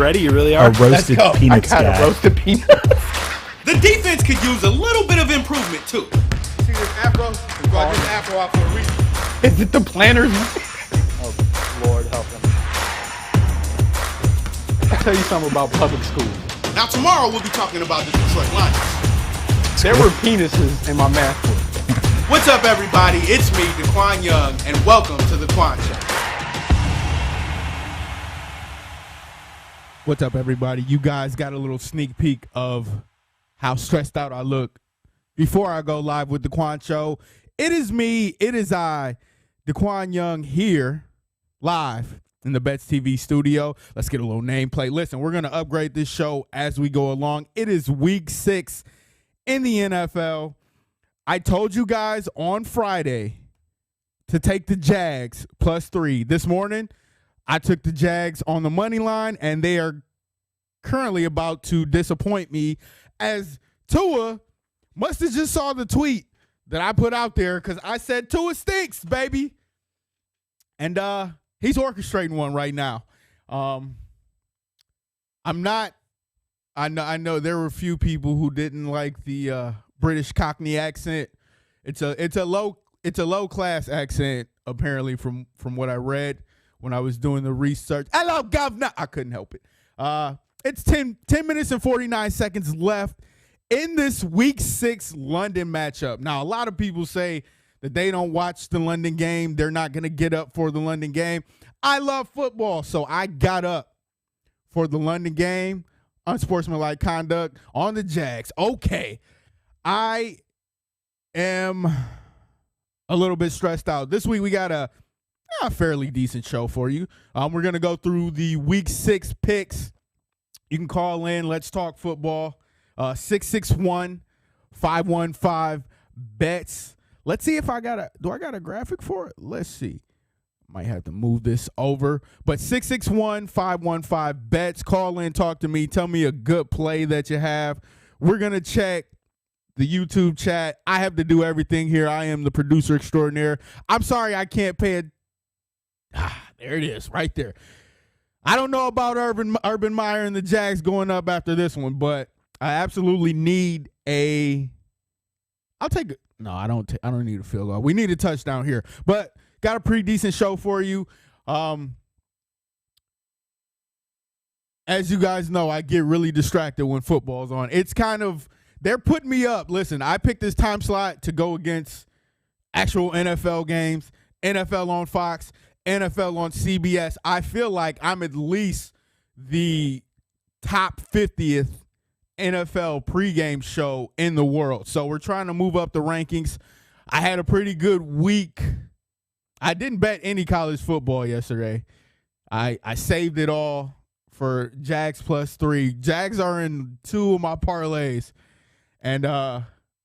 ready? You really are? A roasted peanuts I got guy. a roasted peanuts. The defense could use a little bit of improvement, too. See this afro? We brought this afro out for a reason. Is it the planners? Oh, Lord help him. I'll tell you something about public schools. Now, tomorrow we'll be talking about the Detroit Lions. There were penises in my math book. What's up, everybody? It's me, Qwan Young, and welcome to the Qwan Show. What's up, everybody? You guys got a little sneak peek of how stressed out I look before I go live with the Qwan Show. It is me, it is I, Qwan Young, here live in the Bets TV studio. Let's get a little nameplate. Listen, we're going to upgrade this show as we go along. It is week 6 in the NFL. I told you guys on Friday to take the Jags +3. This morning, I took the Jags on the money line, and they are currently about to disappoint me, as Tua must have just saw the tweet that I put out there, because I said Tua stinks, baby. And he's orchestrating one right now. I know there were a few people who didn't like the British Cockney accent. It's a low class accent, apparently, from what I read when I was doing the research. Hello, governor. I couldn't help it. It's 10 minutes and 49 seconds left in this week 6 London matchup. Now, a lot of people say that they don't watch the London game. They're not going to get up for the London game. I love football, so I got up for the London game. Unsportsmanlike conduct on the Jags. Okay. I am a little bit stressed out. This week we got a fairly decent show for you. We're going to go through the week 6 picks. You can call in. Let's talk football. 661-515-BETS. Let's see if do I got a graphic for it? Let's see. Might have to move this over. But 661-515-BETS. Call in, talk to me. Tell me a good play that you have. We're going to check the YouTube chat. I have to do everything here. I am the producer extraordinaire. I'm sorry I can't pay it. There it is, right there. I don't know about Urban Meyer and the Jags going up after this one, but I absolutely need I'll take it. No, I don't need a field goal. We need a touchdown here, but got a pretty decent show for you. As you guys know, I get really distracted when football's on. It's kind of, they're putting me up. Listen, I picked this time slot to go against actual NFL games, NFL on Fox, NFL on CBS. I feel like I'm at least the top 50th NFL pregame show in the world. So we're trying to move up the rankings. I had a pretty good week. I didn't bet any college football yesterday. I saved it all for Jags +3. Jags are in 2 of my parlays. And like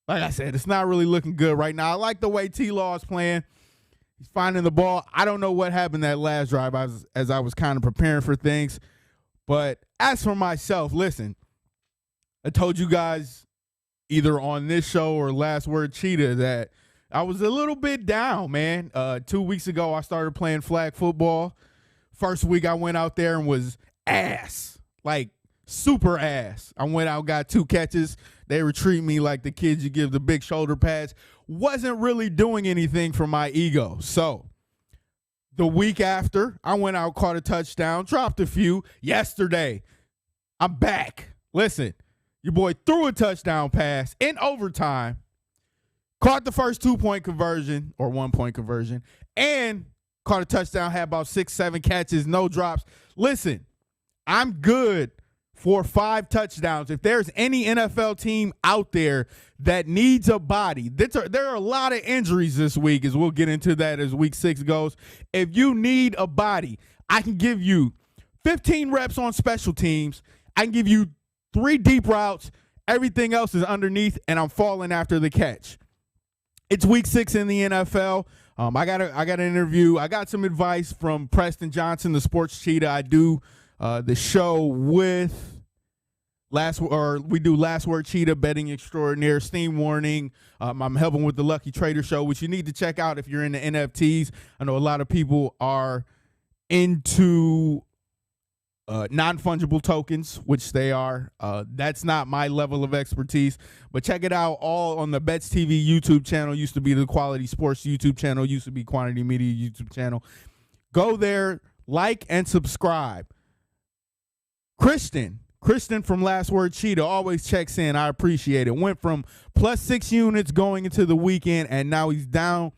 I said, it's not really looking good right now. I like the way T-Law is playing. He's finding the ball. I don't know what happened that last drive as I was kind of preparing for things. But as for myself, listen, I told you guys either on this show or Last Word Cheetah that I was a little bit down, man. 2 weeks ago, I started playing flag football. First week, I went out there and was ass, like super ass. I went out, got 2 catches. They were treating me like the kids you give the big shoulder pads. Wasn't really doing anything for my ego. So the week after, I went out, caught a touchdown, dropped a few. Yesterday, I'm back. Listen, your boy threw a touchdown pass in overtime, caught the first 2-point conversion or 1-point conversion, and caught a touchdown, had about 6-7 catches, no drops. Listen, I'm good for 5 touchdowns. If there's any NFL team out there that needs a body, there are a lot of injuries this week, as we'll get into that as week 6 goes. If you need a body, I can give you 15 reps on special teams. I can give you 3 deep routes. Everything else is underneath, and I'm falling after the catch. It's week 6 in the NFL. I got an interview. I got some advice from Preston Johnson, the Sportscheetah. I do the show with we do Last Word Cheetah, betting extraordinaire, Steam Warning. I'm helping with the Lucky Trader show, which you need to check out if you're into NFTs. I know a lot of people are into non-fungible tokens, which they are. That's not my level of expertise, but check it out all on the Bets TV YouTube channel. Used to be the Quality Sports YouTube channel, used to be Quantity Media YouTube channel. Go there, like and subscribe. Christian from Last Word Cheetah always checks in. I appreciate it. Went from +6 units going into the weekend, and now he's down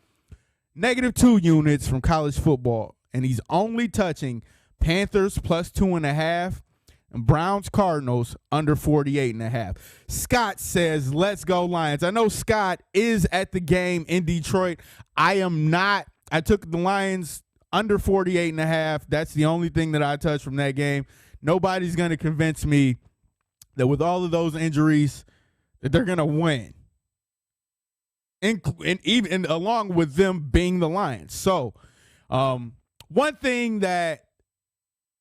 -2 units from college football, and he's only touching Panthers +2.5 and Browns Cardinals under 48.5. Scott says, let's go Lions. I know Scott is at the game in Detroit. I am not. I took the Lions under 48.5. That's the only thing that I touched from that game. Nobody's going to convince me that with all of those injuries that they're going to win. And even along with them being the Lions. So one thing that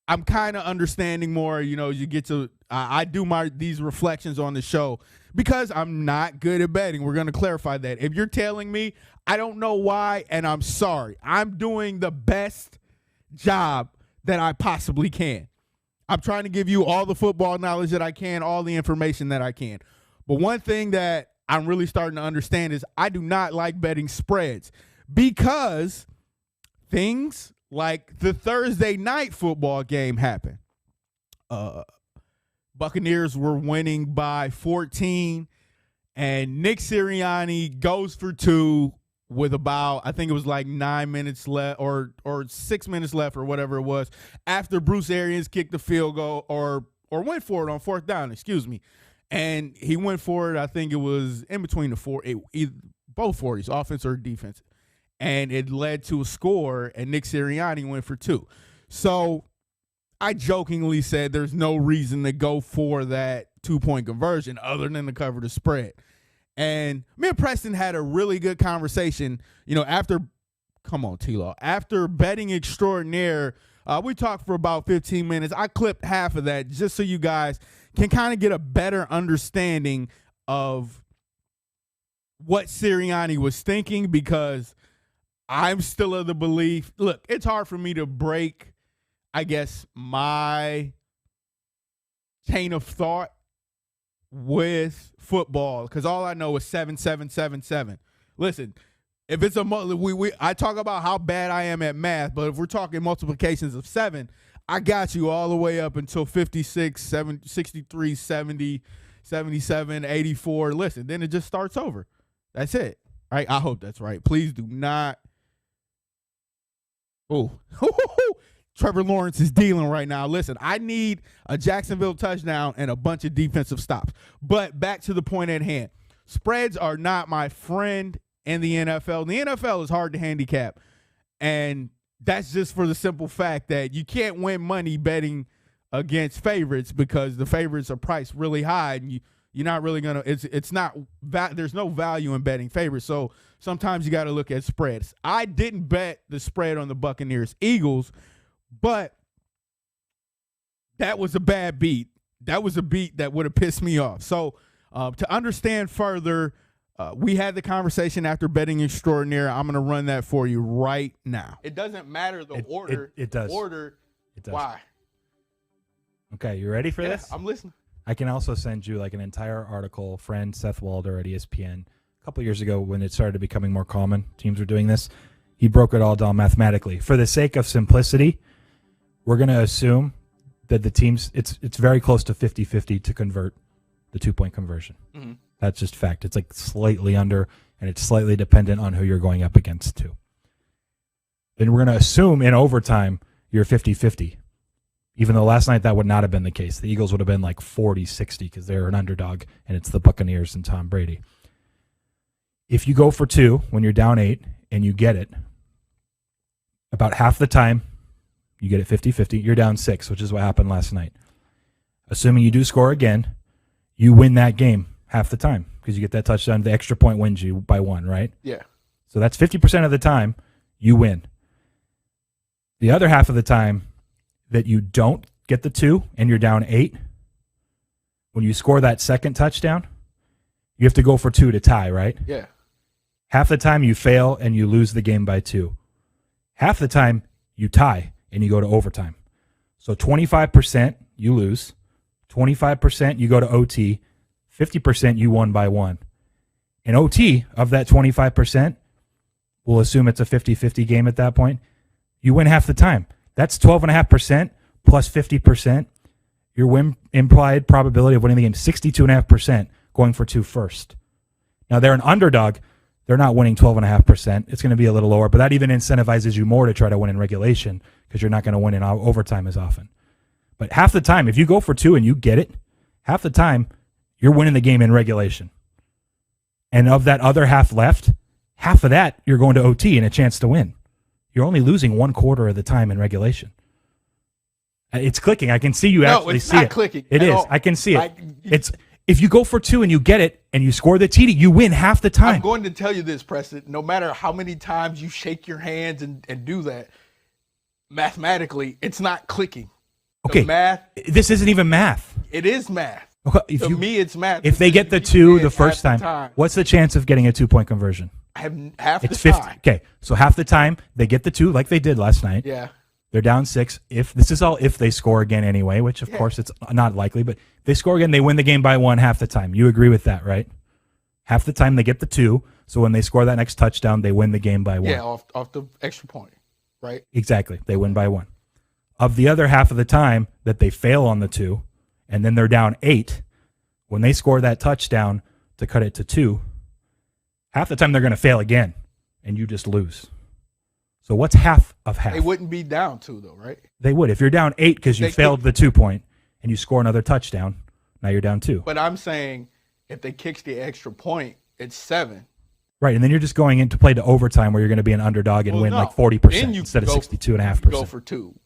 I'm kind of understanding more, you get to I do these reflections on the show because I'm not good at betting. We're going to clarify that. If you're telling me, I don't know why, and I'm sorry. I'm doing the best job that I possibly can. I'm trying to give you all the football knowledge that I can, all the information that I can. But one thing that I'm really starting to understand is I do not like betting spreads because things like the Thursday night football game happened. Buccaneers were winning by 14, and Nick Sirianni goes for 2 with about, I think it was like 9 minutes left or 6 minutes left or whatever it was, after Bruce Arians kicked the field goal or went for it on 4th down, And he went for it, I think it was in between both 40s, offense or defense. And it led to a score, and Nick Sirianni went for 2. So I jokingly said there's no reason to go for that 2-point conversion other than to cover the spread. And me and Preston had a really good conversation, after betting extraordinaire, we talked for about 15 minutes. I clipped half of that just so you guys can kind of get a better understanding of what Sirianni was thinking, because I'm still of the belief, look, it's hard for me to break, I guess, my chain of thought with football, because all I know is 7, 7, 7, 7. Listen, if it's I talk about how bad I am at math, but if we're talking multiplications of 7, I got you all the way up until 56, 63, 70, 77, 84. Listen, then it just starts over. That's it. Right? I hope that's right. Please do not. Oh, Trevor Lawrence is dealing right now. Listen, I need a Jacksonville touchdown and a bunch of defensive stops. But back to the point at hand. Spreads are not my friend in the NFL. The NFL is hard to handicap. And that's just for the simple fact that you can't win money betting against favorites because the favorites are priced really high, and you're not really going to – it's not – there's no value in betting favorites. So sometimes you got to look at spreads. I didn't bet the spread on the Buccaneers-Eagles, but that was a bad beat. That was a beat that would have pissed me off. So to understand further, we had the conversation after betting extraordinaire. I'm going to run that for you right now. It doesn't matter the order. It does. Order. It does. Why? Okay, you ready for this? I'm listening. I can also send you like an entire article. Friend Seth Walder at ESPN a couple years ago, when it started becoming more common, teams were doing this. He broke it all down mathematically. For the sake of simplicity, we're going to assume that the teams, it's very close to 50-50 to convert the 2-point conversion. Mm-hmm. That's just fact. It's like slightly under, and it's slightly dependent on who you're going up against too. Then we're going to assume in overtime you're 50-50. Even though last night that would not have been the case. The Eagles would have been like 40-60 because they're an underdog, and it's the Buccaneers and Tom Brady. If you go for 2 when you're down 8 and you get it, about half the time you get it 50-50, you're down 6, which is what happened last night. Assuming you do score again, you win that game half the time because you get that touchdown. The extra point wins you by 1, right? Yeah. So that's 50% of the time you win. The other half of the time that you don't get the 2 and you're down 8, when you score that second touchdown, you have to go for 2 to tie, right? Yeah. Half the time you fail and you lose the game by 2. Half the time you tie and you go to overtime. So 25% you lose, 25% you go to OT, 50% you won by one. In OT, of that 25%, we'll assume it's a 50-50 game at that point, you win half the time. That's 12.5% plus 50%. Your win implied probability of winning the game, 62.5% going for two first. Now, they're an underdog. They're not winning 12.5%. It's going to be a little lower, but that even incentivizes you more to try to win in regulation because you're not going to win in overtime as often. But half the time, if you go for two and you get it, half the time, you're winning the game in regulation. And of that other half left, half of that, you're going to OT and a chance to win. You're only losing 1/4 of the time in regulation. It's clicking. I can see you actually see it. No, it's not clicking. It is. I can see it. It's if you go for two and you get it and you score the TD, you win half the time. I'm going to tell you this, Preston. No matter how many times you shake your hands and do that, mathematically, it's not clicking. Okay. This isn't even math. It is math. Okay, To me, it's math. If they get the two the first time, what's the chance of getting a 2-point conversion? I have half It's the 50. time. Okay, so half the time they get the two like they did last night. Yeah. They're down 6. If this is all if they score again anyway, which of course it's not likely, but if they score again, they win the game by 1 half the time. You agree with that, right? Half the time they get the 2, so when they score that next touchdown, they win the game by 1. Yeah, off the extra point, right? Exactly. They win by 1. Of the other half of the time that they fail on the 2, and then they're down 8, when they score that touchdown to cut it to 2, half the time they're going to fail again, and you just lose. So what's half of half? They wouldn't be down 2, though, right? They would. If you're down 8 because you failed the 2-point and you score another touchdown, now you're down 2. But I'm saying if they kicks the extra point, it's 7. Right, and then you're just going into play to overtime where you're going to be an underdog and win like 40% instead of 62.5%. Go for 2.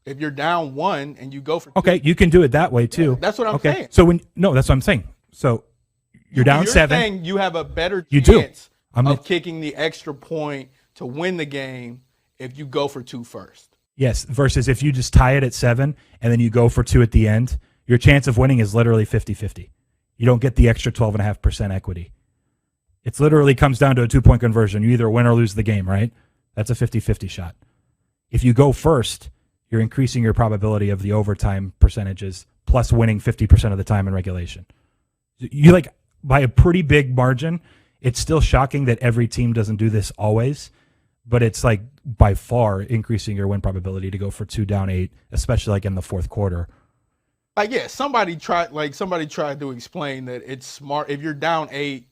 If you're down 1 and you go for 2. Okay, you can do it that way too. Yeah, that's what I'm saying. So that's what I'm saying. So you're down 7. You're saying you have a better chance of kicking the extra point to win the game if you go for 2 first. Yes, versus if you just tie it at 7 and then you go for 2 at the end, your chance of winning is literally 50-50. You don't get the extra 12.5% equity. It literally comes down to a 2-point conversion. You either win or lose the game, right? That's a 50-50 shot. If you go first, you're increasing your probability of the overtime percentages plus winning 50% of the time in regulation. You by a pretty big margin. It's still shocking that every team doesn't do this always, but it's by far increasing your win probability to go for 2 down 8, especially in the fourth quarter. Somebody tried to explain that it's smart if you're down 8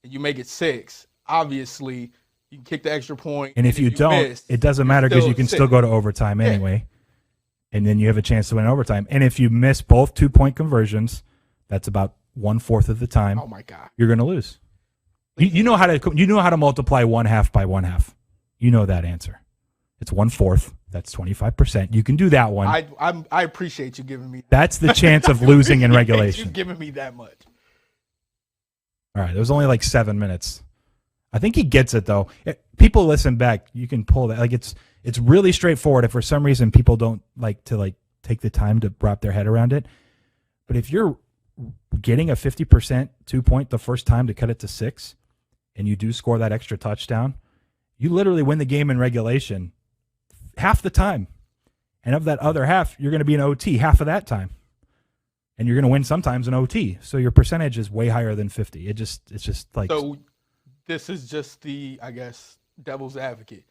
and you make it 6. Obviously, you can kick the extra point, and if you don't, miss, it doesn't matter because you can still go to overtime anyway, and then you have a chance to win overtime. And if you miss both 2-point conversions, that's about 1/4 of the time. Oh my God, you're going to lose. You know how to multiply 1/2 by 1/2. You know that answer. It's 1/4. That's 25%. You can do that one. I appreciate you giving me. That's the chance of losing in regulation. You giving me that much. All right, there was only 7 minutes. I think he gets it though. People listen back. You can pull that. It's really straightforward. If for some reason people don't like to take the time to wrap their head around it, but if you're getting a 50% 2-point the first time to cut it to 6, and you do score that extra touchdown, you literally win the game in regulation half the time. And of that other half, you're going to be in OT half of that time. And you're going to win sometimes in OT. So your percentage is way higher than 50. It's just So this is just the, I guess, devil's advocate.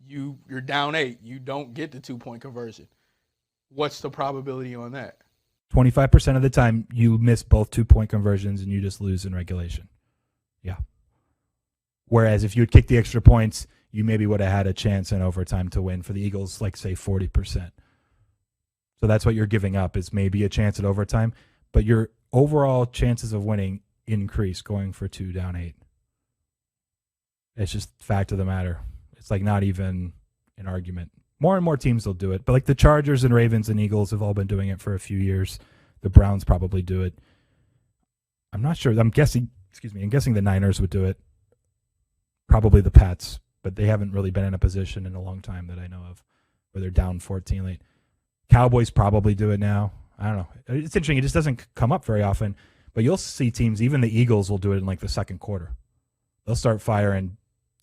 You're down 8. You don't get the 2-point conversion. What's the probability on that? 25% of the time you miss both 2-point conversions and you just lose in regulation. Yeah. Whereas if you had kicked the extra points, you maybe would have had a chance in overtime to win. For the Eagles, say 40%. So that's what you're giving up is maybe a chance at overtime, but your overall chances of winning increase going for 2 down 8. It's just fact of the matter. It's not even an argument. More and more teams will do it, but the Chargers and Ravens and Eagles have all been doing it for a few years. The Browns probably do it. I'm not sure. I'm guessing the Niners would do it. Probably the Pats, but they haven't really been in a position in a long time that I know of where they're down 14 late. Cowboys probably do it now. I don't know. It's interesting. It just doesn't come up very often, but you'll see teams, even the Eagles will do it in the second quarter. They'll start firing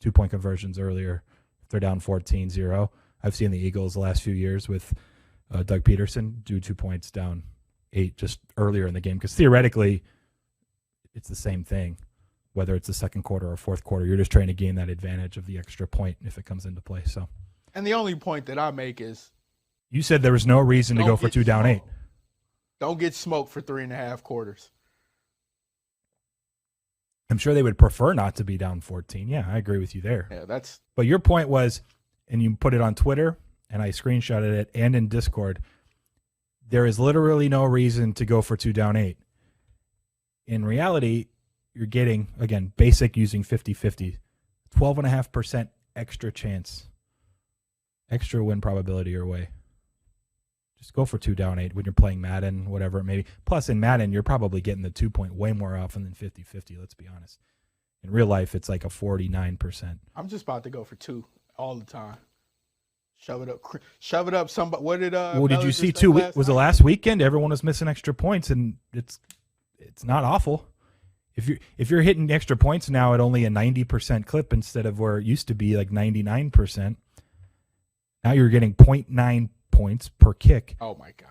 2-point conversions earlier if they're down 14-0. I've seen the Eagles the last few years with Doug Peterson do 2 points down 8 just earlier in the game, because theoretically it's the same thing, whether it's the second quarter or fourth quarter. You're just trying to gain that advantage of the extra point if it comes into play. So, and the only point that I make is, you said there was no reason to go for 2 down 8. Don't get smoked for 3.5 quarters. I'm sure they would prefer not to be down 14. Yeah, I agree with you there. Yeah, But your point was, and you put it on Twitter, and I screenshotted it, and in Discord, there is literally no reason to go for 2 down 8. In reality, you're getting, again, basic using 50-50, 12.5% extra chance, extra win probability your way. Just go for 2 down 8 when you're playing Madden, whatever it may be. Plus, in Madden, you're probably getting the 2-point way more often than 50-50, let's be honest. In real life, it's like a 49%. I'm just about to go for 2 all the time. Shove it up. Somebody. What did? Well, did you see 2? Was it last weekend? Everyone was missing extra points, and it's not awful. If you're hitting extra points now at only a 90% clip instead of where it used to be like 99%, now you're getting 0.9 points per kick. Oh my God!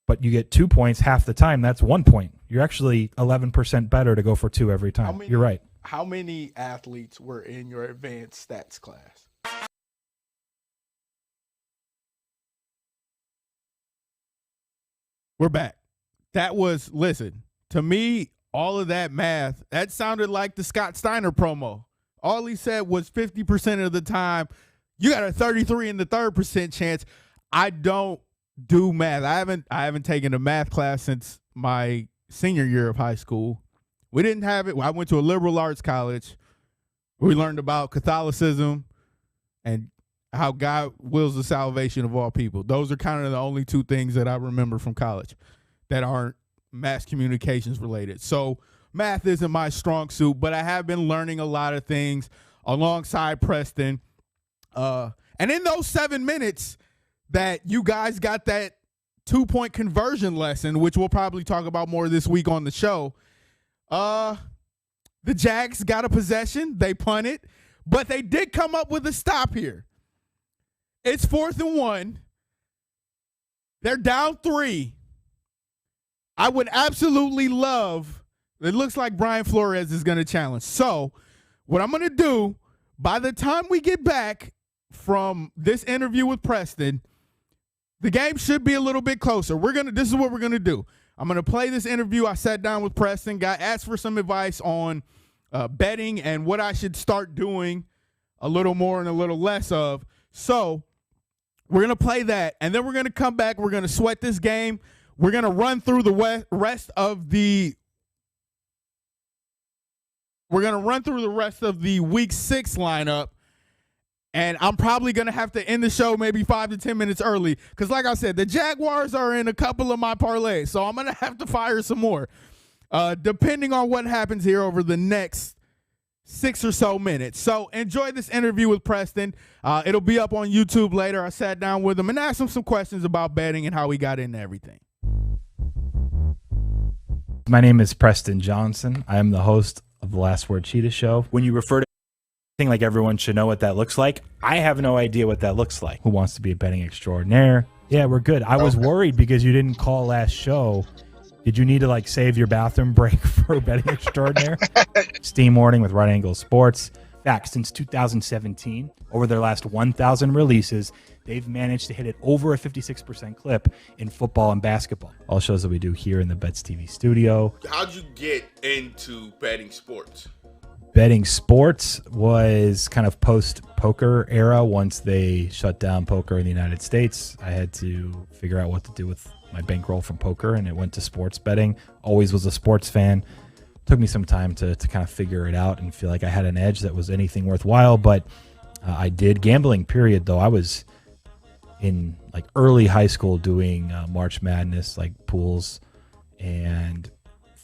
But you get 2 points half the time. That's 1 point. You're actually 11% better to go for 2 every time. You're right. How many athletes were in your advanced stats class? We're back. That was, listen, to me, all of that math, that sounded like the Scott Steiner promo. All he said was 50% of the time, you got a 33 in the third percent chance. I don't do math. I haven't taken a math class since my senior year of high school. We didn't have it. I went to a liberal arts college. We learned about Catholicism and how God wills the salvation of all people. Those are kind of the only 2 things that I remember from college that aren't mass communications related. So math isn't my strong suit, but I have been learning a lot of things alongside Preston. And in those 7 minutes that you guys got that 2-point conversion lesson, which we'll probably talk about more this week on the show, the Jags got a possession. They punted, but they did come up with a stop here. It's 4th and 1. They're down 3. I would absolutely love, it looks like Brian Flores is going to challenge. So what I'm going to do, by the time we get back from this interview with Preston, the game should be a little bit closer. This is what we're going to do. I'm going to play this interview. I sat down with Preston, asked for some advice on betting and what I should start doing a little more and a little less of. So we're going to play that, and then we're going to come back. We're going to sweat this game. We're going to run through the rest of the Week 6 lineup, and I'm probably going to have to end the show maybe 5 to 10 minutes early because, like I said, the Jaguars are in a couple of my parlays, so I'm going to have to fire some more depending on what happens here over the next 6 or so minutes. So enjoy this interview with Preston. It'll be up on YouTube later. I sat down with him and asked him some questions about betting and how he got into everything. My name is Preston Johnson. I am the host of the Last Word Cheetah Show. When you refer to anything like everyone should know what that looks like, I have no idea what that looks like. Who wants to be a betting extraordinaire? Yeah, we're good. I was worried because you didn't call last show. Did you need to save your bathroom break for a betting extraordinaire? Steam Morning with Right Angle Sports. In fact, since 2017, over their last 1,000 releases, they've managed to hit it over a 56% clip in football and basketball. All shows that we do here in the Bets TV studio. How'd you get into betting sports? Betting sports was kind of post-poker era. Once they shut down poker in the United States, I had to figure out what to do with my bankroll from poker, and it went to sports betting. Always was a sports fan. Took me some time to kind of figure it out and feel like I had an edge that was anything worthwhile, but I did. Gambling, period, though. I was in early high school doing March Madness, pools, and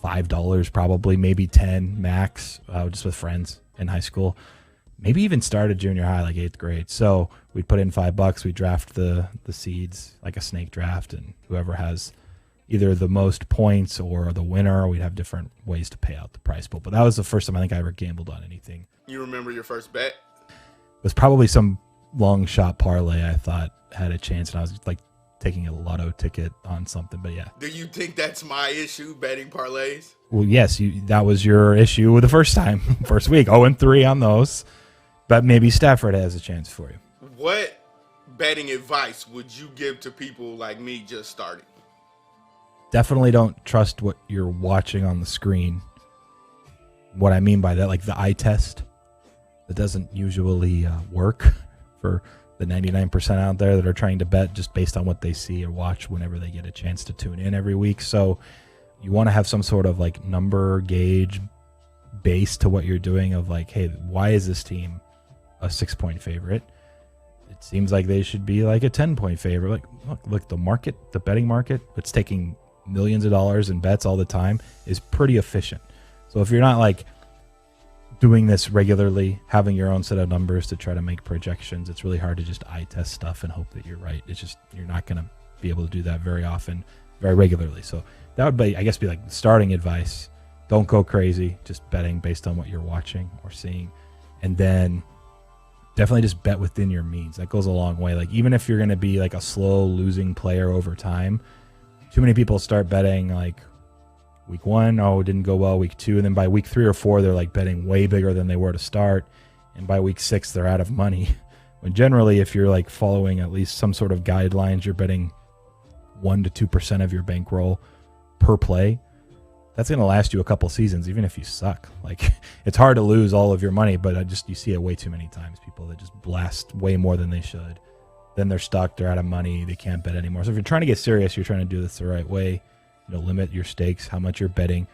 $5 probably, maybe 10 max, just with friends in high school. Maybe even started junior high, 8th grade. So we'd put in $5. We'd draft the seeds like a snake draft, and whoever has either the most points or the winner, we'd have different ways to pay out the prize pool. But that was the first time I think I ever gambled on anything. You remember your first bet? It was probably some long shot parlay I thought had a chance, and I was taking a lotto ticket on something. But yeah. Do you think that's my issue, betting parlays? Well, yes, that was your issue the first time, first week. 0-3 on those. But maybe Stafford has a chance for you. What betting advice would you give to people like me just starting? Definitely don't trust what you're watching on the screen. What I mean by that, like the eye test, that doesn't usually work for the 99% out there that are trying to bet just based on what they see or watch whenever they get a chance to tune in every week. So you want to have some sort of like number gauge base to what you're doing of like, hey, why is this team a 6-point favorite? It seems like they should be like a 10-point favorite. Like, look, the market, the betting market, it's taking millions of dollars in bets all the time, is pretty efficient. So if you're not like doing this regularly, having your own set of numbers to try to make projections, it's really hard to just eye test stuff and hope that you're right. It's just, you're not going to be able to do that very often, very regularly. So that would be, I guess, be like starting advice. Don't go crazy, just betting based on what you're watching or seeing. And then definitely just bet within your means. That goes a long way. Like, even if you're going to be like a slow losing player over time, too many people start betting like week 1, oh, it didn't go well. Week 2, and then by week 3 or 4, they're like betting way bigger than they were to start. And by week 6, they're out of money. When generally, if you're like following at least some sort of guidelines, you're betting 1 to 2% of your bankroll per play. That's going to last you a couple seasons, even if you suck. Like, it's hard to lose all of your money, but you see it way too many times. People that just blast way more than they should. Then they're stuck. They're out of money. They can't bet anymore. So if you're trying to get serious, you're trying to do this the right way. Limit your stakes, how much you're betting,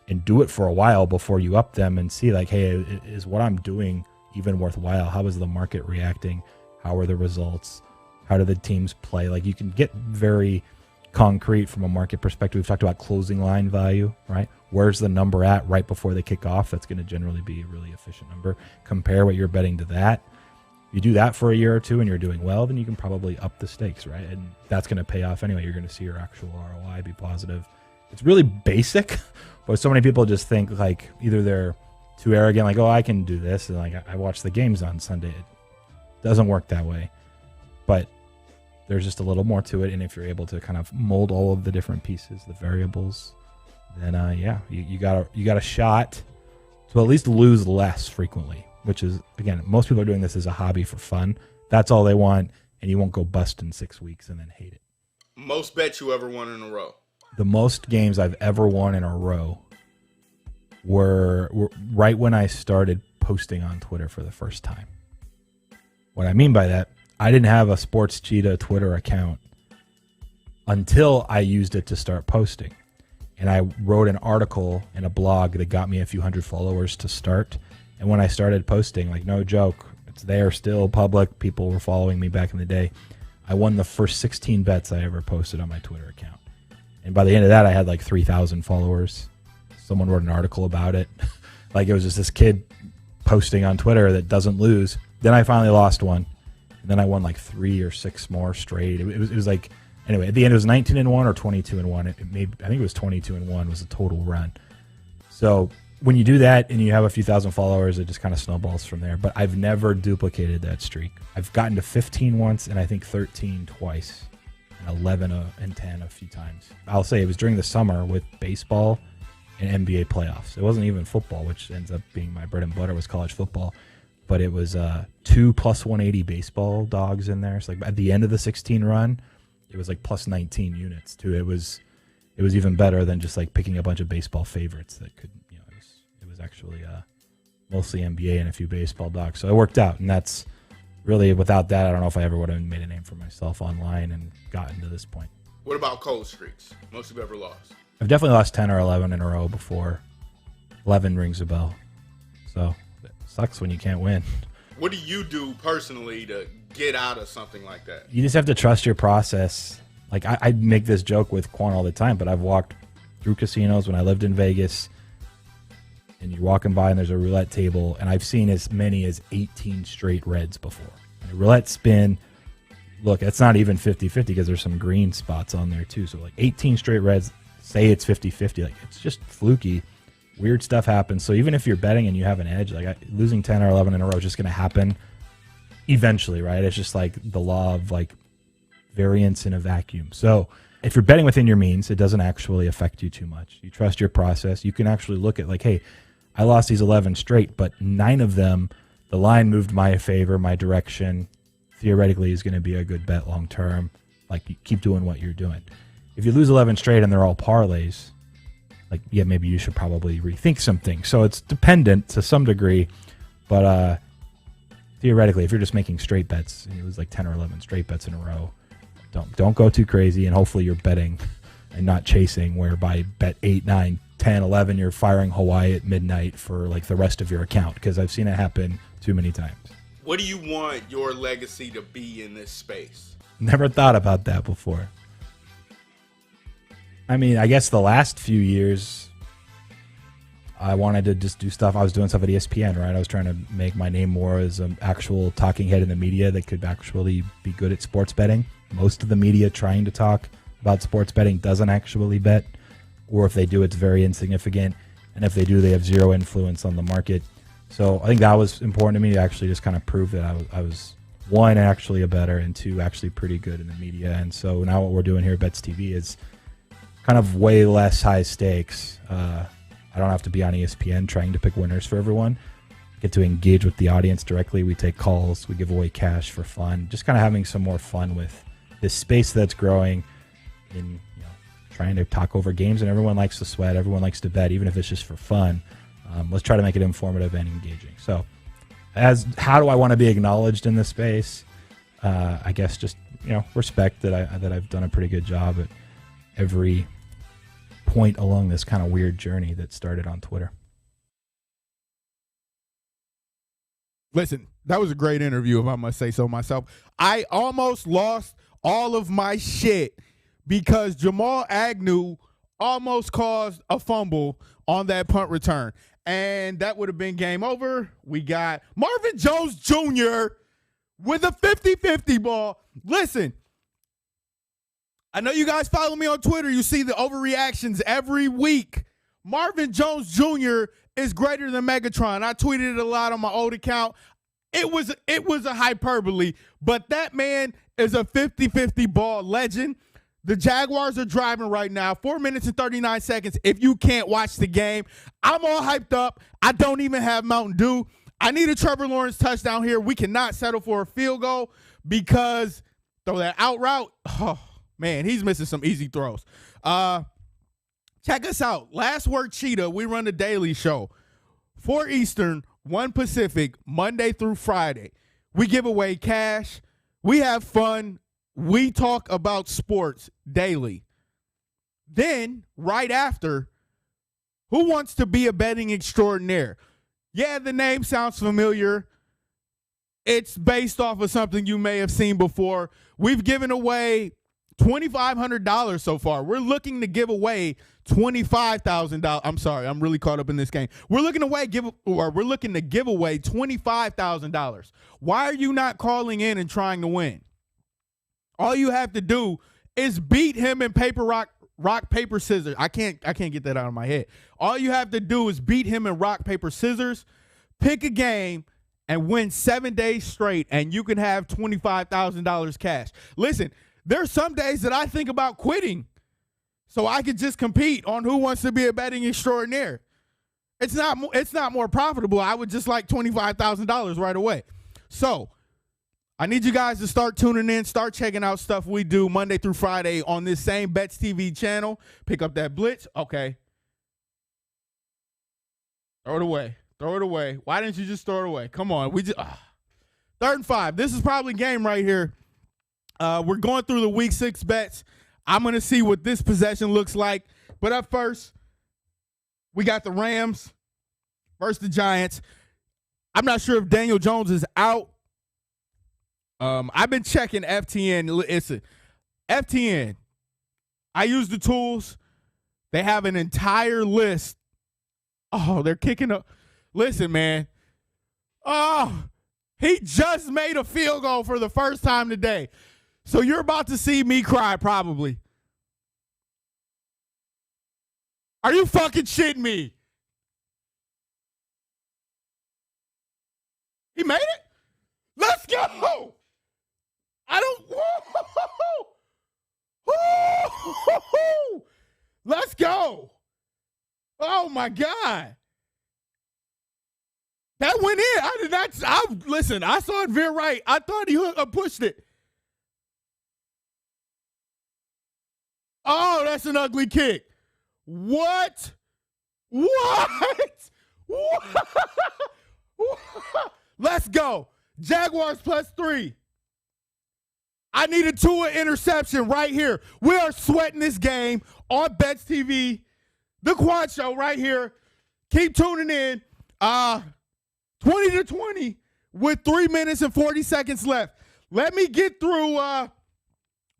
and do it for a while before you up them and see like, hey, is what I'm doing even worthwhile? How is the market reacting? How are the results? How do the teams play? Like, you can get very concrete from a market perspective. We've talked about closing line value, right? Where's the number at right before they kick off? That's going to generally be a really efficient number. Compare what you're betting to that. You do that for a year or two and you're doing well, then you can probably up the stakes, right? And that's going to pay off anyway. You're going to see your actual ROI be positive. It's really basic, but so many people just think like either they're too arrogant, like, oh, I can do this, and like I watch the games on Sunday. It doesn't work that way, but there's just a little more to it. And if you're able to kind of mold all of the different pieces, the variables, then you got a shot to at least lose less frequently. Which is, again, most people are doing this as a hobby for fun. That's all they want, and you won't go bust in 6 weeks and then hate it. Most bets you ever won in a row? The most games I've ever won in a row were right when I started posting on Twitter for the first time. What I mean by that, I didn't have a Sportscheetah Twitter account until I used it to start posting. And I wrote an article in a blog that got me a few hundred followers to start. And when I started posting, like, no joke, it's there still public. People were following me back in the day. I won the first 16 bets I ever posted on my Twitter account. And by the end of that, I had like 3,000 followers. Someone wrote an article about it. Like, it was just this kid posting on Twitter that doesn't lose. Then I finally lost one. And then I won like 3 or 6 more straight. It was like, anyway, at the end it was 19-1 or 22-1. I think it was 22-1 was the total run. So when you do that and you have a few thousand followers, it just kind of snowballs from there. But I've never duplicated that streak. I've gotten to 15 once, and I think 13 twice, and 11 and 10 a few times. I'll say it was during the summer with baseball and NBA playoffs. It wasn't even football, which ends up being my bread and butter, was college football. But it was 2 plus 180 baseball dogs in there. So like at the end of the 16 run, it was like plus 19 units too. It was even better than just like picking a bunch of baseball favorites that could, it was actually mostly NBA and a few baseball dogs. So it worked out, and that's really, without that, I don't know if I ever would have made a name for myself online and gotten to this point. What about cold streaks? Most people ever lost? I've definitely lost 10 or 11 in a row before. 11 rings a bell. So it sucks when you can't win. What do you do personally to get out of something like that? You just have to trust your process. Like, I make this joke with Qwan all the time, but I've walked through casinos when I lived in Vegas, and you're walking by and there's a roulette table, and I've seen as many as 18 straight reds before. And a roulette spin, look, it's not even 50-50 because there's some green spots on there too. So like 18 straight reds, say it's 50-50. Like, it's just fluky. Weird stuff happens. So even if you're betting and you have an edge, like losing 10 or 11 in a row is just going to happen eventually, right? It's just like the law of like variance in a vacuum. So if you're betting within your means, it doesn't actually affect you too much. You trust your process. You can actually look at like, hey, I lost these 11 straight, but 9 of them, the line moved my favor, my direction. Theoretically is going to be a good bet long term. Like, you keep doing what you're doing. If you lose 11 straight and they're all parlays, like, yeah, maybe you should probably rethink some things. So it's dependent to some degree, but theoretically, if you're just making straight bets and you lose like 10 or 11 straight bets in a row, don't go too crazy, and hopefully you're betting and not chasing, whereby bet 8, 9, 10, 11, you're firing Hawaii at midnight for like the rest of your account, because I've seen it happen too many times. What do you want your legacy to be in this space? Never thought about that before. I mean, I guess the last few years, I wanted to just do stuff. I was doing stuff at ESPN, right? I was trying to make my name more as an actual talking head in the media that could actually be good at sports betting. Most of the media trying to talk about sports betting doesn't actually bet, or if they do, it's very insignificant. And if they do, they have zero influence on the market. So I think that was important to me to actually just kind of prove that I was, one, actually a bettor, and two, actually pretty good in the media. And so now what we're doing here at Bets TV is kind of way less high stakes. I don't have to be on ESPN trying to pick winners for everyone. Get to engage with the audience directly. We take calls. We give away cash for fun. Just kind of having some more fun with this space that's growing in, trying to talk over games. And everyone likes to sweat. Everyone likes to bet, even if it's just for fun. Let's try to make it informative and engaging. So how do I want to be acknowledged in this space? I guess just, respect that I've done a pretty good job at every point along this kind of weird journey that started on Twitter. Listen, that was a great interview, if I must say so myself. I almost lost all of my shit because Jamal Agnew almost caused a fumble on that punt return, and that would have been game over. We got Marvin Jones Jr. with a 50-50 ball. Listen, I know you guys follow me on Twitter. You see the overreactions every week. Marvin Jones Jr. is greater than Megatron. I tweeted it a lot on my old account. It was a hyperbole, but that man is a 50-50 ball legend. The Jaguars are driving right now, 4 minutes and 39 seconds. If you can't watch the game, I'm all hyped up. I don't even have Mountain Dew. I need a Trevor Lawrence touchdown here. We cannot settle for a field goal because throw that out route. Oh, man, he's missing some easy throws. Check us out. Last Word Cheetah, we run the daily show. 4 Eastern, 1 Pacific, Monday through Friday. We give away cash. We have fun. We talk about sports daily. Then, right after, Who Wants to Be a Betting Extraordinaire? Yeah, the name sounds familiar. It's based off of something you may have seen before. We've given away $2,500 so far. We're looking to give away $25,000. I'm sorry, I'm really caught up in this game. We're looking to give away $25,000. Why are you not calling in and trying to win? All you have to do is beat him in rock, paper, scissors. I can't get that out of my head. All you have to do is beat him in rock, paper, scissors, pick a game, and win 7 days straight, and you can have $25,000 cash. Listen, there's some days that I think about quitting so I could just compete on Who Wants to Be a Betting Extraordinaire. It's not more profitable. I would just like $25,000 right away. So I need you guys to start tuning in, start checking out stuff we do Monday through Friday on this same Bets TV channel. Pick up that blitz. Okay. Throw it away. Throw it away. Why didn't you just throw it away? Come on. 3rd and 5. This is probably game right here. We're going through the week 6 bets. I'm going to see what this possession looks like. But up first, we got the Rams versus the Giants. I'm not sure if Daniel Jones is out. I've been checking FTN. Listen, FTN, I use the tools. They have an entire list. Oh, they're kicking up. Listen, man. Oh, he just made a field goal for the first time today. So you're about to see me cry probably. Are you fucking shitting me? He made it? Let's go. go. Oh, my God. That went in. I did not. Listen, I saw it veer right. I thought he pushed it. Oh, that's an ugly kick. What? What? Let's go. Jaguars +3. I need a Tua interception right here. We are sweating this game on Bets TV. The Qwan Show right here. Keep tuning in. 20-20 with 3 minutes and 40 seconds left. Let me get through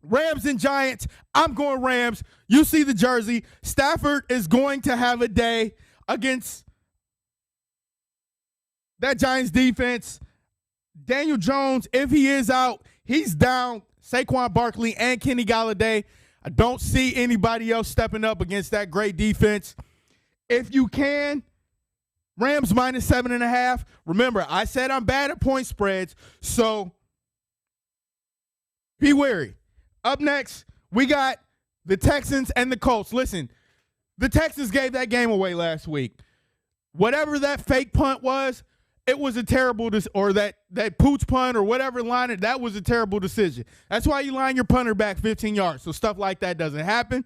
Rams and Giants. I'm going Rams. You see the jersey. Stafford is going to have a day against that Giants defense. Daniel Jones, if he is out, he's down. Saquon Barkley and Kenny Galladay. I don't see anybody else stepping up against that great defense. If you can, Rams -7.5. Remember, I said I'm bad at point spreads, so be wary. Up next, we got the Texans and the Colts. Listen, the Texans gave that game away last week. Whatever that fake punt was, it was a terrible or that pooch punt or whatever line it, that was a terrible decision. That's why you line your punter back 15 yards, so stuff like that doesn't happen.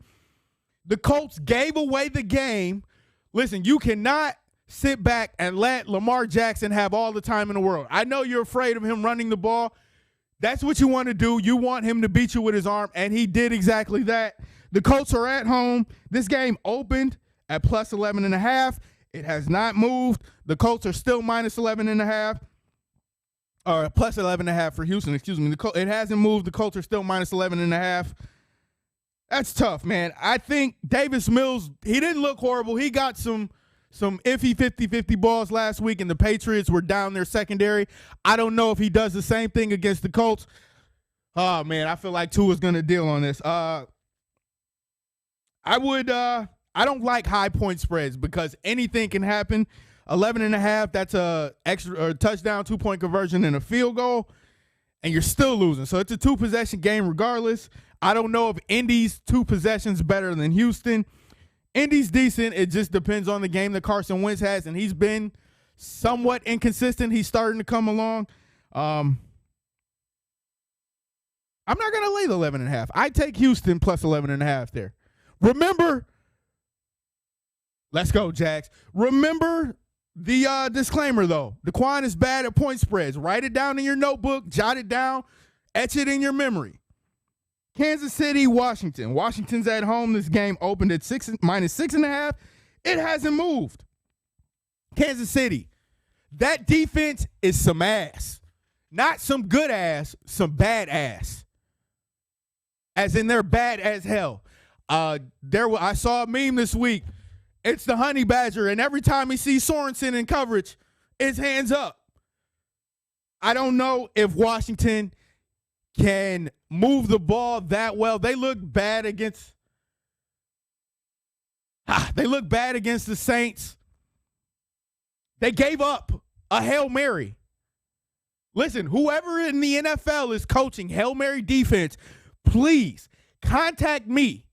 The Colts gave away the game. Listen, you cannot sit back and let Lamar Jackson have all the time in the world. I know you're afraid of him running the ball. That's what you want to do. You want him to beat you with his arm, and he did exactly that. The Colts are at home. This game opened at +11.5. It has not moved. The Colts are still -11.5. Or +11.5 for Houston, excuse me. It hasn't moved. The Colts are still -11.5. That's tough, man. I think Davis Mills, he didn't look horrible. He got some iffy 50-50 balls last week, and the Patriots were down their secondary. I don't know if he does the same thing against the Colts. Oh, man, I feel like Tua's going to deal on this. I don't like high point spreads because anything can happen. 11.5, that's a touchdown, 2-point conversion, and a field goal, and you're still losing. So it's a 2-possession game regardless. I don't know if Indy's 2 possessions better than Houston. Indy's decent. It just depends on the game that Carson Wentz has, and he's been somewhat inconsistent. He's starting to come along. I'm not going to lay the 11.5. I take Houston +11.5 there. Remember, let's go, Jags. Remember the disclaimer, though. The Qwan is bad at point spreads. Write it down in your notebook. Jot it down. Etch it in your memory. Kansas City, Washington. Washington's at home. This game opened at -6.5. It hasn't moved. Kansas City. That defense is some ass. Not some good ass, some bad ass. As in they're bad as hell. I saw a meme this week. It's the Honey Badger, and every time he sees Sorensen in coverage, it's hands up. I don't know if Washington can move the ball that well. They look bad against the Saints. They gave up a Hail Mary. Listen, whoever in the NFL is coaching Hail Mary defense, please contact me.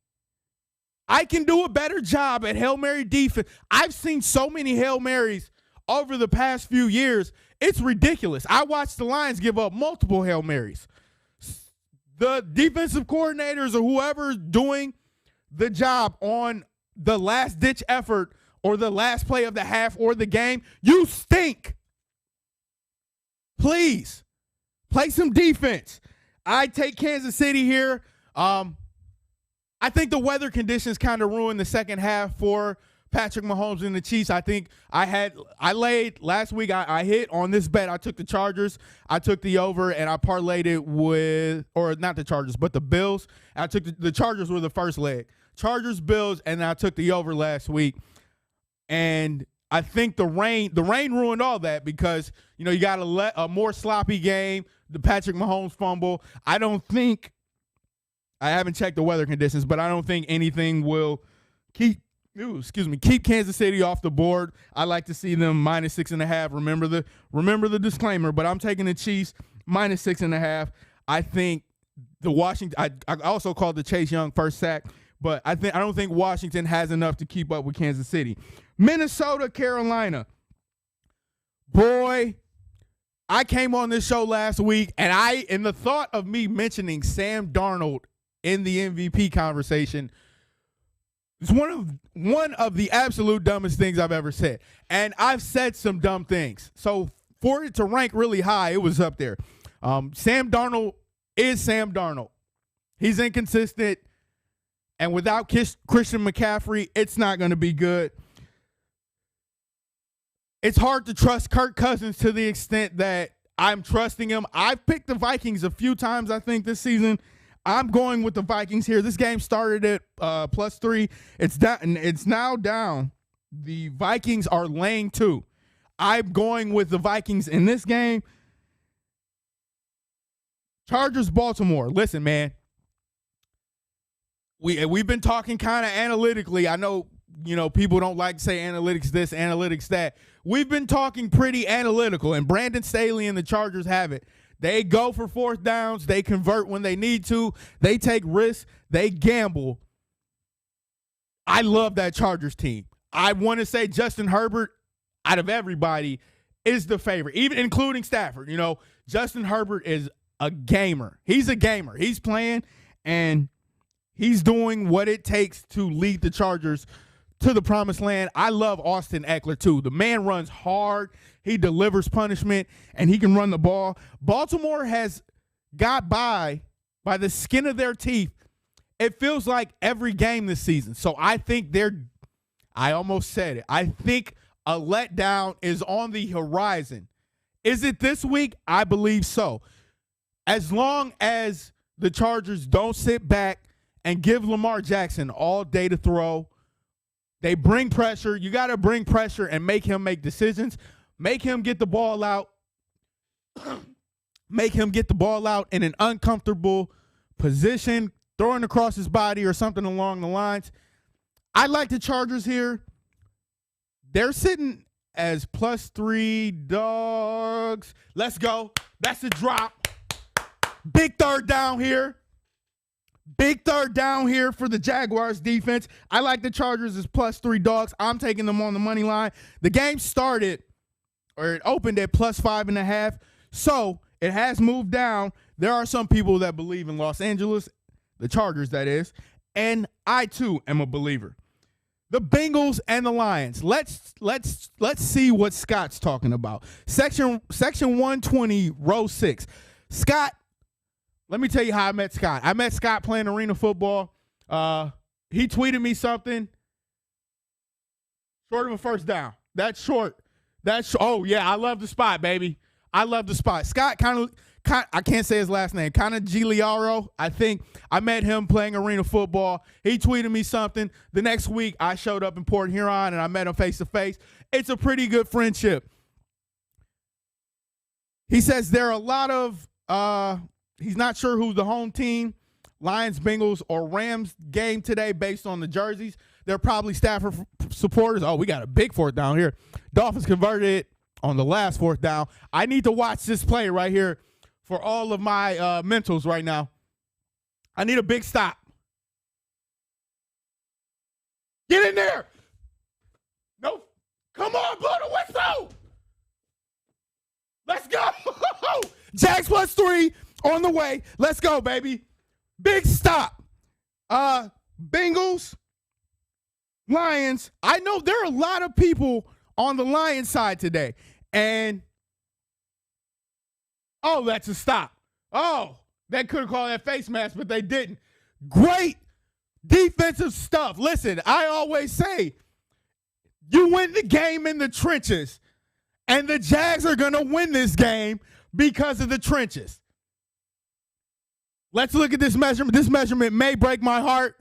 I can do a better job at Hail Mary defense. I've seen so many Hail Marys over the past few years. It's ridiculous. I watched the Lions give up multiple Hail Marys. The defensive coordinators or whoever's doing the job on the last-ditch effort or the last play of the half or the game, you stink. Please, play some defense. I take Kansas City here. I think the weather conditions kind of ruined the second half for Patrick Mahomes and the Chiefs. I think I laid last week. I hit on this bet. I took the Chargers. I took the over, and I parlayed it with, or not the Chargers, but the Bills. I took the Chargers were the first leg. Chargers, Bills, and I took the over last week. And I think the rain ruined all that because, you know, you got a more sloppy game, the Patrick Mahomes fumble. I haven't checked the weather conditions, but I don't think anything will keep Kansas City off the board. I like to see them -6.5. Remember the disclaimer, but I'm taking the Chiefs -6.5. I think the Washington. I also called the Chase Young first sack, but I don't think Washington has enough to keep up with Kansas City. Minnesota, Carolina. Boy, I came on this show last week, and the thought of me mentioning Sam Darnold in the MVP conversation is one of the absolute dumbest things I've ever said. And I've said some dumb things. So for it to rank really high, it was up there. Sam Darnold is Sam Darnold. He's inconsistent, and without Christian McCaffrey, it's not going to be good. It's hard to trust Kirk Cousins to the extent that I'm trusting him. I've picked the Vikings a few times, I think, this season. I'm going with the Vikings here. This game started at +3. It's down. It's now down. The Vikings are laying 2. I'm going with the Vikings in this game. Chargers, Baltimore. Listen, man. We've been talking kind of analytically. I know, people don't like to say analytics this, analytics that. We've been talking pretty analytical, and Brandon Staley and the Chargers have it. They go for 4th downs. They convert when they need to. They take risks. They gamble. I love that Chargers team. I want to say Justin Herbert, out of everybody, is the favorite, even including Stafford. Justin Herbert is a gamer. He's a gamer. He's playing, and he's doing what it takes to lead the Chargers to the promised land. I love Austin Eckler, too. The man runs hard. He delivers punishment, and he can run the ball. Baltimore has got by the skin of their teeth, it feels like, every game this season. So I think I almost said it. I think a letdown is on the horizon. Is it this week? I believe so. As long as the Chargers don't sit back and give Lamar Jackson all day to throw, they bring pressure. You got to bring pressure and make him make decisions. Make him get the ball out. Make him get the ball out in an uncomfortable position, throwing across his body or something along the lines. I like the Chargers here. They're sitting as +3 dogs. Let's go. That's a drop. Big third down here. Big third down here for the Jaguars defense. I like the Chargers as +3 dogs. I'm taking them on the money line. The game it opened at +5.5. So it has moved down. There are some people that believe in Los Angeles, the Chargers, that is. And I, too, am a believer. The Bengals and the Lions. Let's see what Scott's talking about. Section 120, row 6. Scott, let me tell you how I met Scott. I met Scott playing arena football. He tweeted me something short of a first down. That's short. Oh, yeah, I love the spot, baby. I love the spot. Scott I can't say his last name, kind of Giuliaro, I think. I met him playing arena football. He tweeted me something. The next week, I showed up in Port Huron, and I met him face-to-face. It's a pretty good friendship. He says there are a lot of he's not sure who's the home team, Lions, Bengals, or Rams game today based on the jerseys. They're probably Stafford supporters. Oh, we got a big 4th down here. Dolphins converted it on the last 4th down. I need to watch this play right here for all of my mentals right now. I need a big stop. Get in there. No. Come on, blow the whistle. Let's go. Jags +3 on the way. Let's go, baby. Big stop. Bengals, Lions. I know there are a lot of people on the Lions side today. And, oh, that's a stop. Oh, they could have called that face mask, but they didn't. Great defensive stuff. Listen, I always say, you win the game in the trenches, and the Jags are going to win this game because of the trenches. Let's look at this measurement. This measurement may break my heart.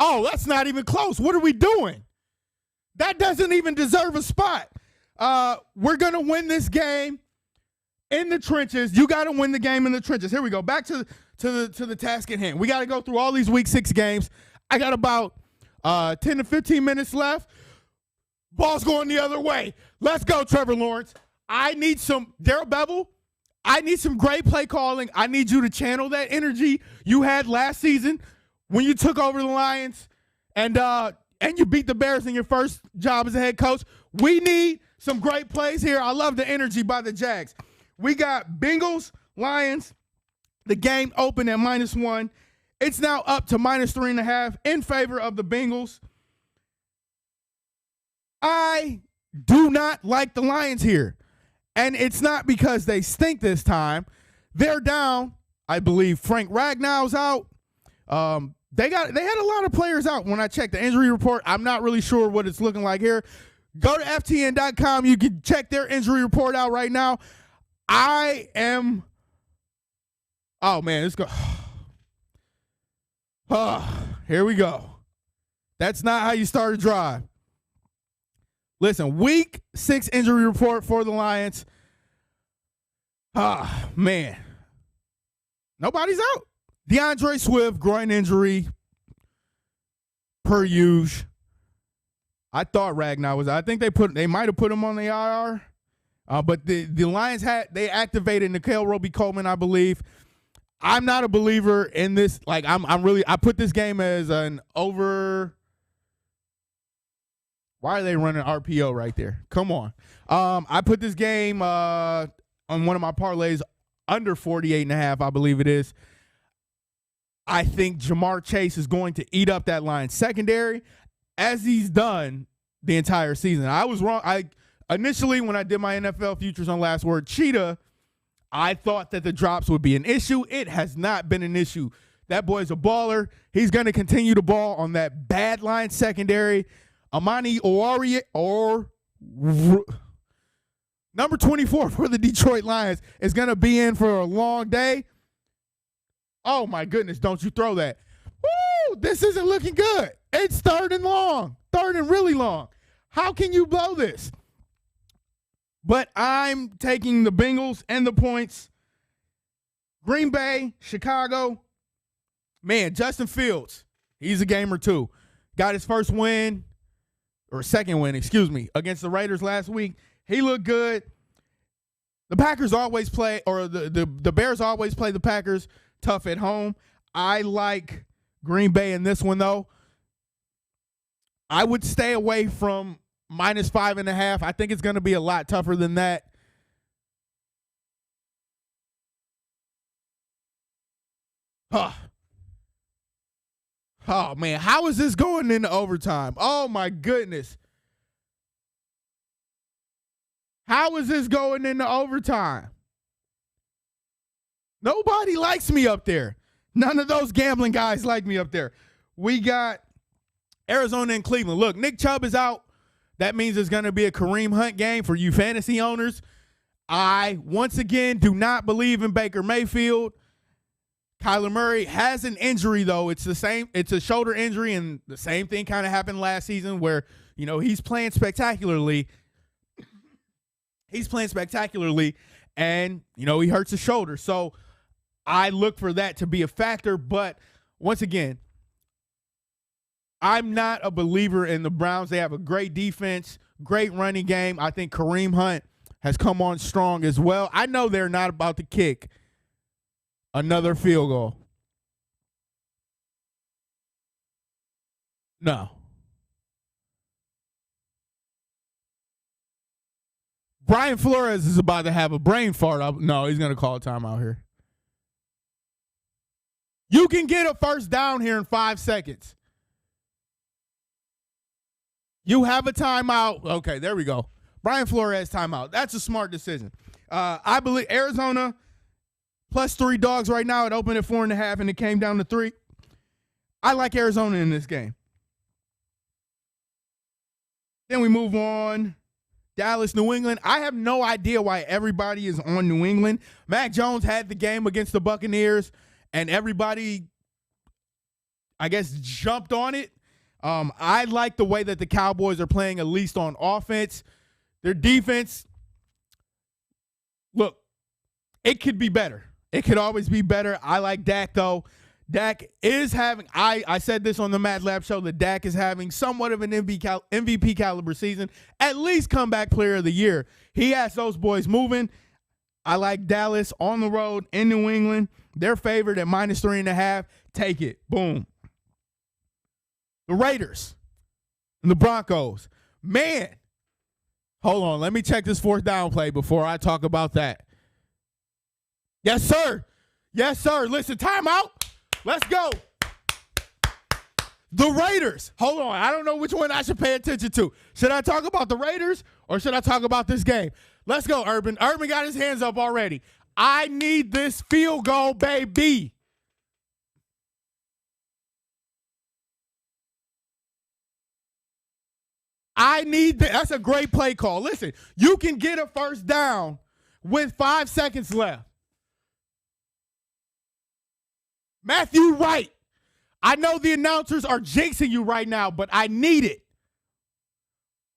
Oh, that's not even close. What are we doing? That doesn't even deserve a spot. We're going to win this game in the trenches. You got to win the game in the trenches. Here we go. Back to the task at hand. We got to go through all these Week 6 games. I got about 10 to 15 minutes left. Ball's going the other way. Let's go, Trevor Lawrence. I need some Darrell Bevel. I need some great play calling. I need you to channel that energy you had last season when you took over the Lions and you beat the Bears in your first job as a head coach. We need some great plays here. I love the energy by the Jags. We got Bengals, Lions. The game opened at -1. It's now up to -3.5 in favor of the Bengals. I do not like the Lions here. And it's not because they stink this time. They're down. I believe Frank Ragnow's out. They had a lot of players out when I checked the injury report. I'm not really sure what it's looking like here. Go to ftn.com. You can check their injury report out right now. Oh, man, let's go. Here we go. That's not how you start a drive. Listen, week 6 injury report for the Lions. Man. Nobody's out. DeAndre Swift, groin injury, per usual. I thought Ragnar was out. I think they might have put him on the IR. But the Lions they activated Nikhil Roby-Coleman, I believe. I'm not a believer in this. Like I put this game as an over. Why are they running RPO right there? Come on. I put this game on one of my parlays under 48.5, I believe it is. I think Jamar Chase is going to eat up that Lions secondary as he's done the entire season. I was wrong. Initially, when I did my NFL futures on Last Word Cheetah, I thought that the drops would be an issue. It has not been an issue. That boy's a baller. He's going to continue to ball on that bad Lions secondary. Amani Oruwariye, number 24 for the Detroit Lions, is going to be in for a long day. Oh, my goodness, don't you throw that. Woo, this isn't looking good. It's third and really long. How can you blow this? But I'm taking the Bengals and the points. Green Bay, Chicago. Man, Justin Fields, he's a gamer too. Got his first win, or second win, against the Raiders last week. He looked good. The Packers always play, or the Bears always play the Packers tough at home. I like Green Bay in this one, though. I would stay away from -5.5. I think it's going to be a lot tougher than that. Oh, man. How is this going into overtime? Oh, my goodness. How is this going into overtime? Nobody likes me up there. None of those gambling guys like me up there. We got Arizona and Cleveland. Look, Nick Chubb is out. That means it's going to be a Kareem Hunt game for you fantasy owners. I, once again, do not believe in Baker Mayfield. Kyler Murray has an injury, though. It's a shoulder injury, and the same thing kind of happened last season where, he's playing spectacularly. And, he hurts his shoulder. So I look for that to be a factor. But once again, I'm not a believer in the Browns. They have a great defense, great running game. I think Kareem Hunt has come on strong as well. I know they're not about to kick another field goal. No. Brian Flores is about to have a brain fart. No, he's going to call a timeout here. You can get a first down here in 5 seconds. You have a timeout. Okay, there we go. Brian Flores timeout. That's a smart decision. I believe Arizona +3 dogs right now. It opened at 4.5 and it came down to 3. I like Arizona in this game. Then we move on. Dallas, New England. I have no idea why everybody is on New England. Mac Jones had the game against the Buccaneers, and everybody, I guess, jumped on it. I like the way that the Cowboys are playing, at least on offense. Their defense, look, it could be better. It could always be better. I like Dak, though. Dak is having, I said this on the Mad Lab show, that Dak is having somewhat of an MVP caliber season, at least comeback player of the year. He has those boys moving. I like Dallas on the road in New England. They're favored at -3.5. Take it. Boom. The Raiders and the Broncos. Man. Hold on. Let me check this fourth down play before I talk about that. Yes, sir. Yes, sir. Listen, timeout. Let's go. The Raiders. Hold on. I don't know which one I should pay attention to. Should I talk about the Raiders or should I talk about this game? Let's go, Urban. Urban got his hands up already. I need this field goal, baby. I need that. That's a great play call. Listen, you can get a first down with 5 seconds left. Matthew Wright. I know the announcers are jinxing you right now, but I need it.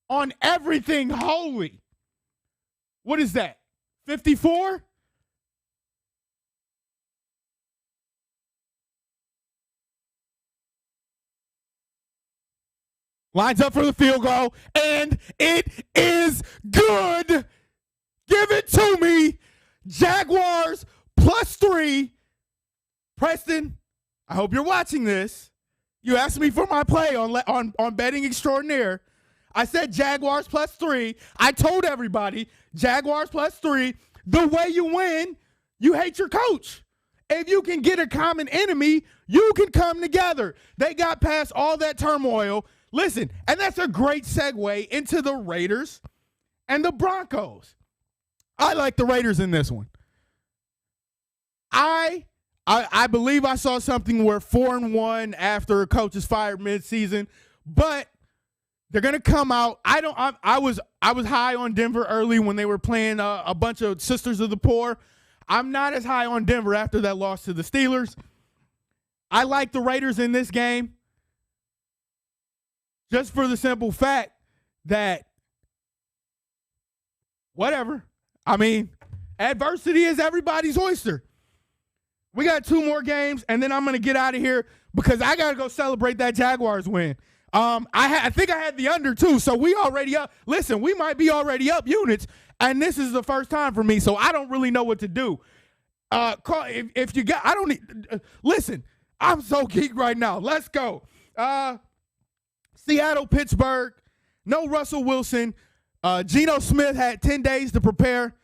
On everything holy. What is that? 54? Lines up for the field goal, and it is good. Give it to me. Jaguars +3. Preston, I hope you're watching this. You asked me for my play on Betting Extraordinaire. I said Jaguars +3. I told everybody Jaguars +3. The way you win, you hate your coach. If you can get a common enemy, you can come together. They got past all that turmoil. Listen, and that's a great segue into the Raiders and the Broncos. I like the Raiders in this one. I believe I saw something where 4-1 after a coach is fired midseason, but they're gonna come out. I was high on Denver early when they were playing a bunch of Sisters of the Poor. I'm not as high on Denver after that loss to the Steelers. I like the Raiders in this game just for the simple fact that whatever. I mean, adversity is everybody's oyster. We got 2 more games, and then I'm going to get out of here because I got to go celebrate that Jaguars win. I think I had the under, too, so we already up. Listen, we might be already up units, and this is the first time for me, so I don't really know what to do. If you got – I don't need listen, I'm so geeked right now. Let's go. Seattle, Pittsburgh, no Russell Wilson. Geno Smith had 10 days to prepare.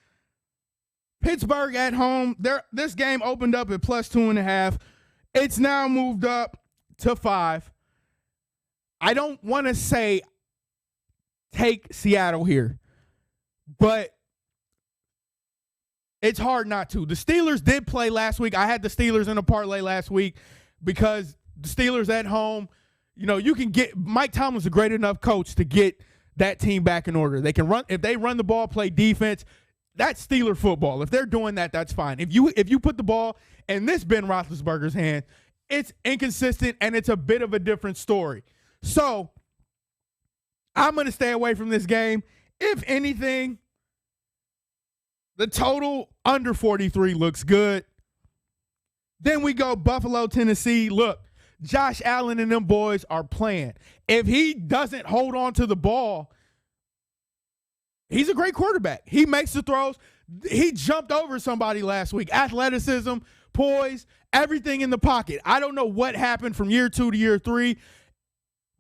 Pittsburgh at home. This game opened up at +2.5. It's now moved up to 5. I don't want to say take Seattle here, but it's hard not to. The Steelers did play last week. I had the Steelers in a parlay last week because the Steelers at home, you can get – Mike Tomlin's a great enough coach to get that team back in order. They can run – if they run the ball, play defense – that's Steeler football. If they're doing that, that's fine. If you put the ball in this Ben Roethlisberger's hand, it's inconsistent and it's a bit of a different story. So I'm going to stay away from this game. If anything, the total under 43 looks good. Then we go Buffalo, Tennessee. Look, Josh Allen and them boys are playing. If he doesn't hold on to the ball, he's a great quarterback. He makes the throws. He jumped over somebody last week. Athleticism, poise, everything in the pocket. I don't know what happened from year 2 to year 3,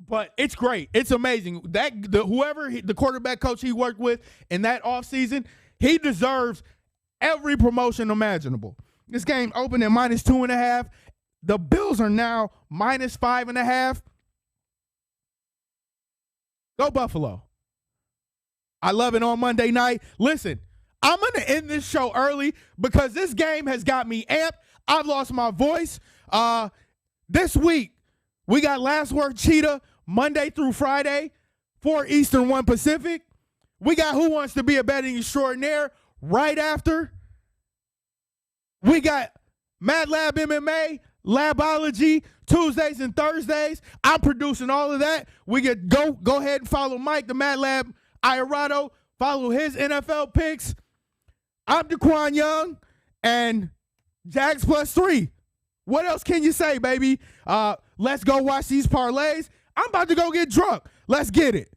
but it's great. It's amazing. The quarterback coach he worked with in that offseason, he deserves every promotion imaginable. This game opened at -2.5. The Bills are now -5.5. Go Buffalo. I love it on Monday night. Listen, I'm going to end this show early because this game has got me amped. I've lost my voice. This week, we got Last Word Cheetah Monday through Friday, 4 Eastern, 1 Pacific. We got Who Wants to Be a Betting Extraordinaire right after. We got Mad Lab MMA, Labology, Tuesdays and Thursdays. I'm producing all of that. We get go ahead and follow Mike, the Mad Lab Iorado, follow his NFL picks. I'm Qwan Young, and Jags +3. What else can you say, baby? Let's go watch these parlays. I'm about to go get drunk. Let's get it.